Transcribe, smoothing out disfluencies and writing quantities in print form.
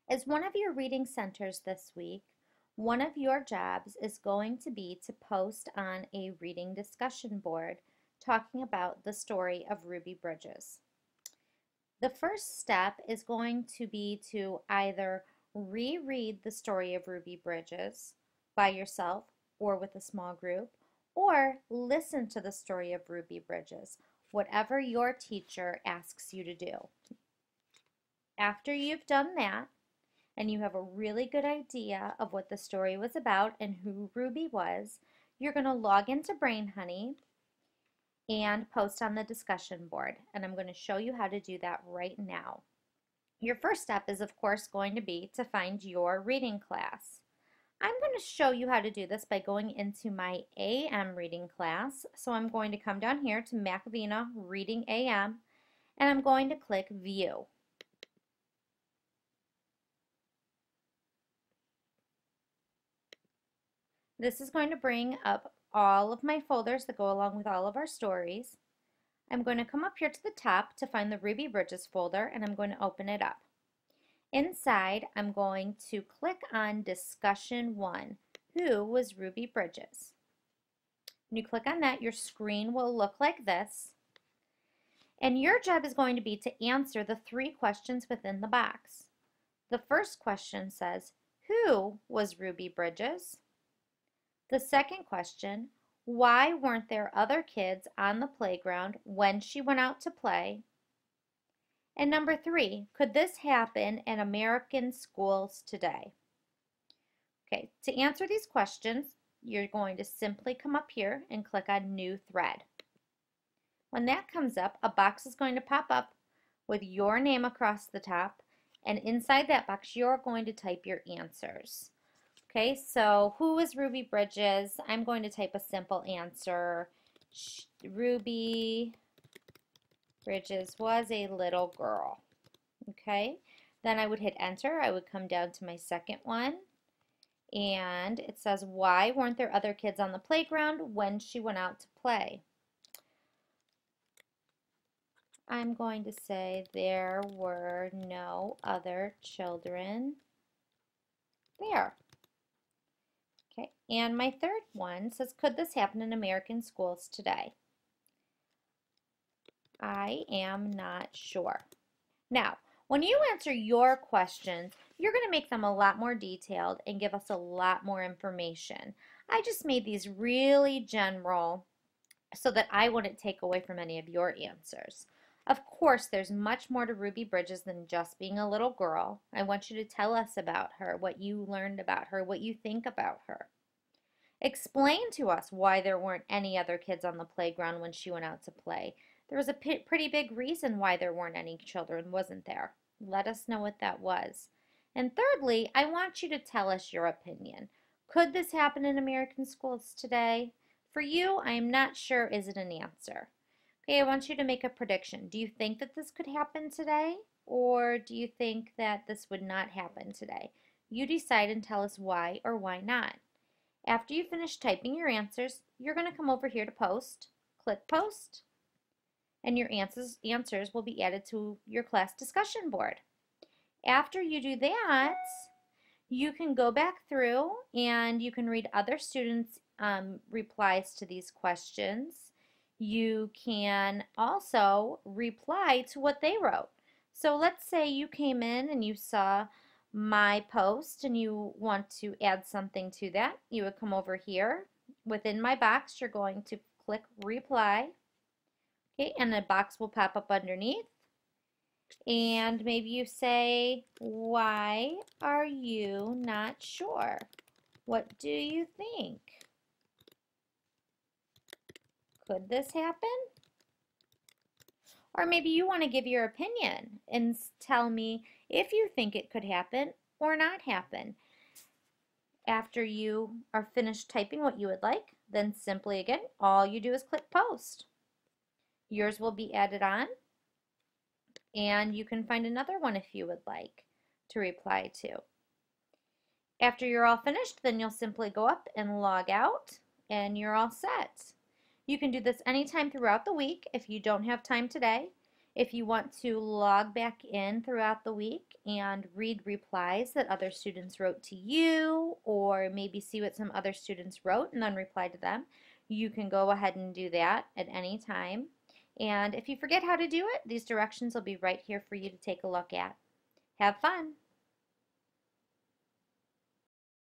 As one of your reading centers this week, one of your jobs is going to be to post on a reading discussion board talking about the story of Ruby Bridges. The first step is going to be to either reread the story of Ruby Bridges by yourself or with a small group, or listen to the story of Ruby Bridges, whatever your teacher asks you to do. After you've done that, and you have a really good idea of what the story was about and who Ruby was, you're going to log into Brain Honey and post on the discussion board. And I'm going to show you how to do that right now. Your first step is, of course, going to be to find your reading class. I'm going to show you how to do this by going into my AM reading class. So I'm going to come down here to Macavina Reading AM, and I'm going to click View. This is going to bring up all of my folders that go along with all of our stories. I'm going to come up here to the top to find the Ruby Bridges folder, and I'm going to open it up. Inside, I'm going to click on Discussion 1. Who was Ruby Bridges? When you click on that, your screen will look like this. And your job is going to be to answer the 3 questions within the box. The first question says, who was Ruby Bridges? The second question, why weren't there other kids on the playground when she went out to play? And number 3, could this happen in American schools today? Okay, to answer these questions, you're going to simply come up here and click on New Thread. When that comes up, a box is going to pop up with your name across the top, and inside that box, you're going to type your answers. Okay, so who is Ruby Bridges? I'm going to type a simple answer. Ruby Bridges was a little girl. Okay, then I would hit enter. I would come down to my second one. And it says, why weren't there other kids on the playground when she went out to play? I'm going to say there were no other children there. Okay, and my third one says, could this happen in American schools today? I am not sure. Now, when you answer your questions, you're going to make them a lot more detailed and give us a lot more information. I just made these really general so that I wouldn't take away from any of your answers. Of course, there's much more to Ruby Bridges than just being a little girl. I want you to tell us about her, what you learned about her, what you think about her. Explain to us why there weren't any other kids on the playground when she went out to play. There was a pretty big reason why there weren't any children, wasn't there? Let us know what that was. And thirdly, I want you to tell us your opinion. Could this happen in American schools today? For you, I am not sure isn't an answer. Okay, I want you to make a prediction. Do you think that this could happen today? Or do you think that this would not happen today? You decide and tell us why or why not. After you finish typing your answers, you're going to come over here to post, click post, and your answers will be added to your class discussion board. After you do that, you can go back through and you can read other students' replies to these questions. You can also reply to what they wrote. So let's say you came in and you saw my post and you want to add something to that. You would come over here. Within my box, you're going to click reply. Okay, and a box will pop up underneath. And maybe you say, why are you not sure? What do you think? Could this happen? Or maybe you want to give your opinion and tell me if you think it could happen or not happen. After you are finished typing what you would like, then simply again, all you do is click post. Yours will be added on, and you can find another one if you would like to reply to. After you're all finished, then you'll simply go up and log out, and you're all set. You can do this anytime throughout the week if you don't have time today. If you want to log back in throughout the week and read replies that other students wrote to you, or maybe see what some other students wrote and then reply to them, you can go ahead and do that at any time. And if you forget how to do it, these directions will be right here for you to take a look at. Have fun!